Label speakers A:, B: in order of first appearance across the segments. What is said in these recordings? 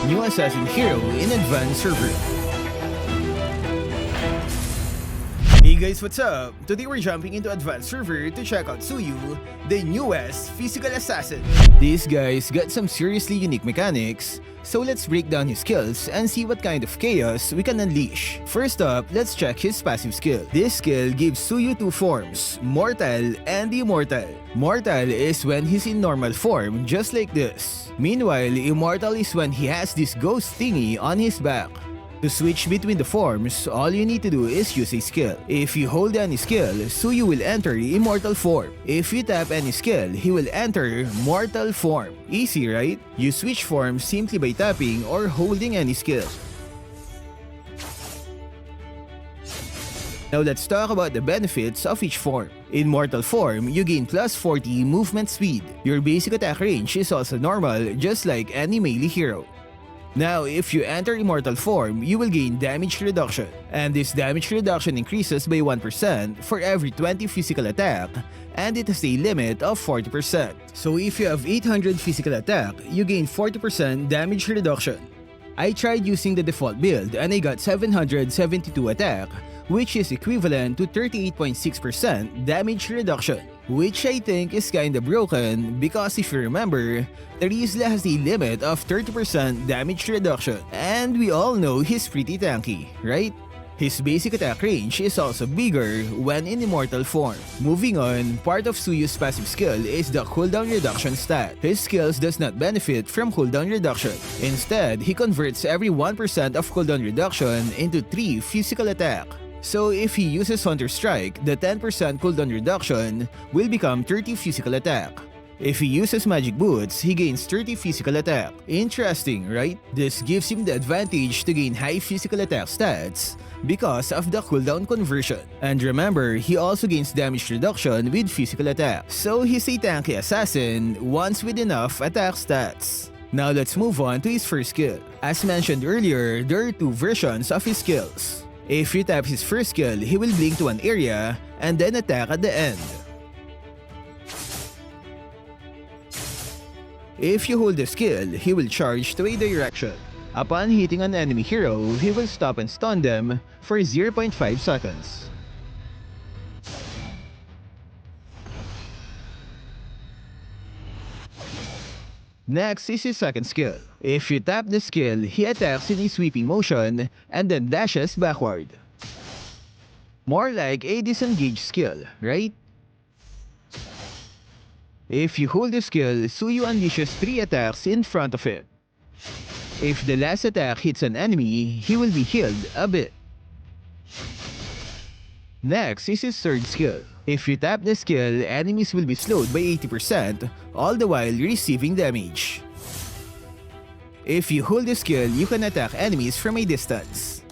A: New Assassin Hero in Advanced Server. Hey guys, what's up? Today we're jumping into Advanced Server to check out Suyou, the newest physical assassin. This guy's got some seriously unique mechanics, so let's break down his skills and see what kind of chaos we can unleash. First up, let's check his passive skill. This skill gives Suyou two forms, Mortal and Immortal. Mortal is when he's in normal form, just like this. Meanwhile, Immortal is when he has this ghost thingy on his back. To switch between the forms, all you need to do is use a skill. If you hold any skill, Suyou will enter Immortal form. If you tap any skill, he will enter Mortal form. Easy, right? You switch forms simply by tapping or holding any skill. Now let's talk about the benefits of each form. In Mortal form, you gain plus 40 movement speed. Your basic attack range is also normal, just like any melee hero. Now, if you enter Immortal form, you will gain damage reduction. And this damage reduction increases by 1% for every 20 physical attack, and it has a limit of 40%. So if you have 800 physical attack, you gain 40% damage reduction. I tried using the default build and I got 772 attack, which is equivalent to 38.6% damage reduction. Which I think is kinda broken because if you remember, Terizla has a limit of 30% damage reduction, and we all know he's pretty tanky, right? His basic attack range is also bigger when in Immortal form. Moving on, part of Suyou's passive skill is the cooldown reduction stat. His skills does not benefit from cooldown reduction. Instead, he converts every 1% of cooldown reduction into 3 physical attack. So if he uses Hunter Strike, the 10% cooldown reduction will become 30 physical attack. If he uses Magic Boots, he gains 30 physical attack. Interesting, right? This gives him the advantage to gain high physical attack stats because of the cooldown conversion. And remember, he also gains damage reduction with physical attack. So he's a tanky assassin once with enough attack stats. Now let's move on to his first skill. As mentioned earlier, there are 2 versions of his skills. If you tap his first skill, he will blink to an area and then attack at the end. If you hold the skill, he will charge to a direction. Upon hitting an enemy hero, he will stop and stun them for 0.5 seconds. Next is his second skill. If you tap the skill, he attacks in a sweeping motion and then dashes backward. More like a disengaged skill, right? If you hold the skill, Suyou unleashes 3 attacks in front of it. If the last attack hits an enemy, he will be healed a bit. Next is his third skill. If you tap the skill, enemies will be slowed by 80%, all the while receiving damage. If you hold the skill, you can attack enemies from a distance.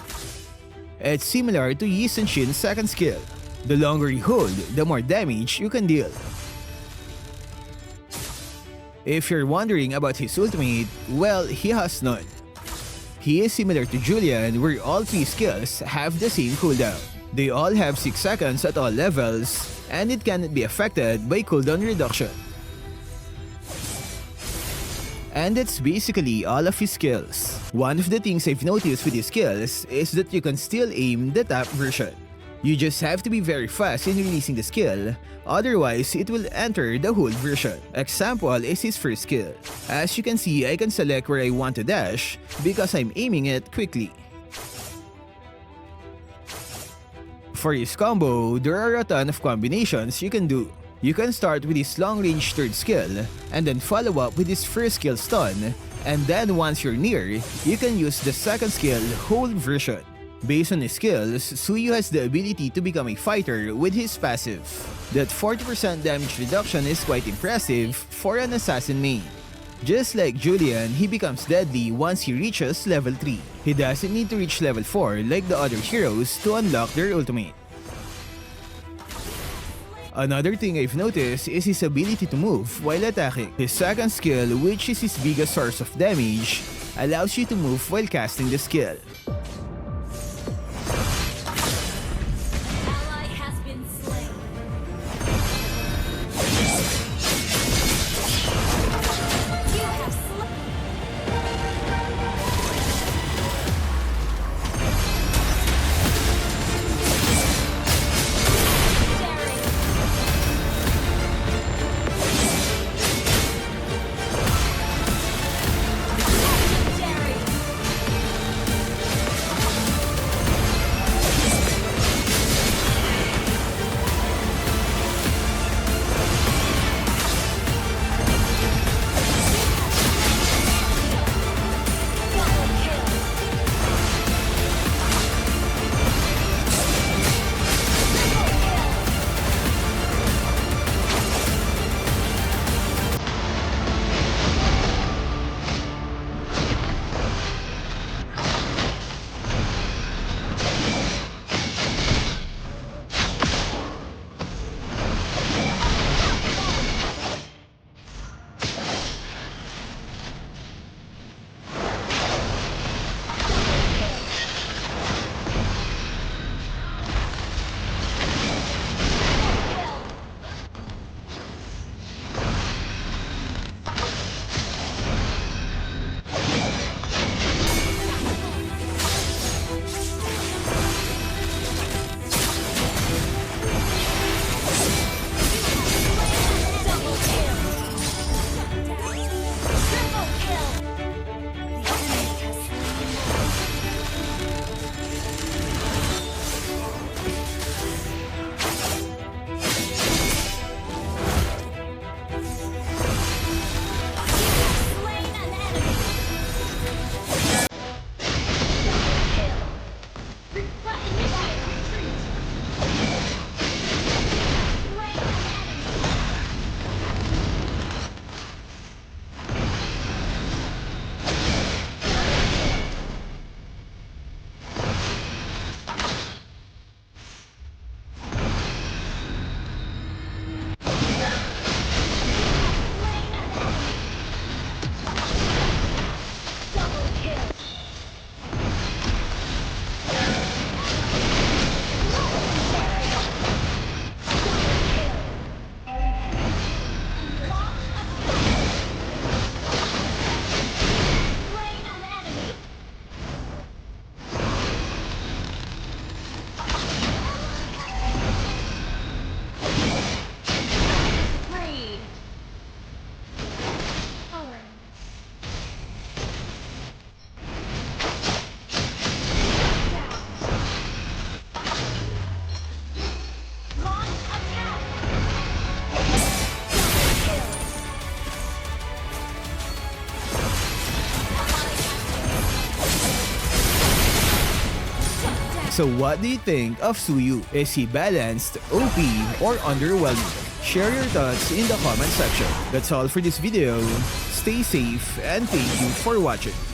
A: It's similar to Yi Senshin's second skill. The longer you hold, the more damage you can deal. If you're wondering about his ultimate, well, he has none. He is similar to Julian, where all 3 skills have the same cooldown. They all have 6 seconds at all levels, and it cannot be affected by cooldown reduction. And that's basically all of his skills. One of the things I've noticed with his skills is that you can still aim the top version. You just have to be very fast in releasing the skill, otherwise it will enter the whole version. Example is his first skill. As you can see, I can select where I want to dash because I'm aiming it quickly. For his combo, there are a ton of combinations you can do. You can start with his long-range third skill, and then follow up with his first skill stun, and then once you're near, you can use the second skill hold version. Based on his skills, Suyou has the ability to become a fighter with his passive. That 40% damage reduction is quite impressive for an assassin main. Just like Julian, he becomes deadly once he reaches level 3. He doesn't need to reach level 4 like the other heroes to unlock their ultimate. Another thing I've noticed is his ability to move while attacking. His second skill, which is his biggest source of damage, allows you to move while casting the skill. So what do you think of Suyou? Is he balanced, OP, or underwhelming? Share your thoughts in the comment section. That's all for this video. Stay safe and thank you for watching.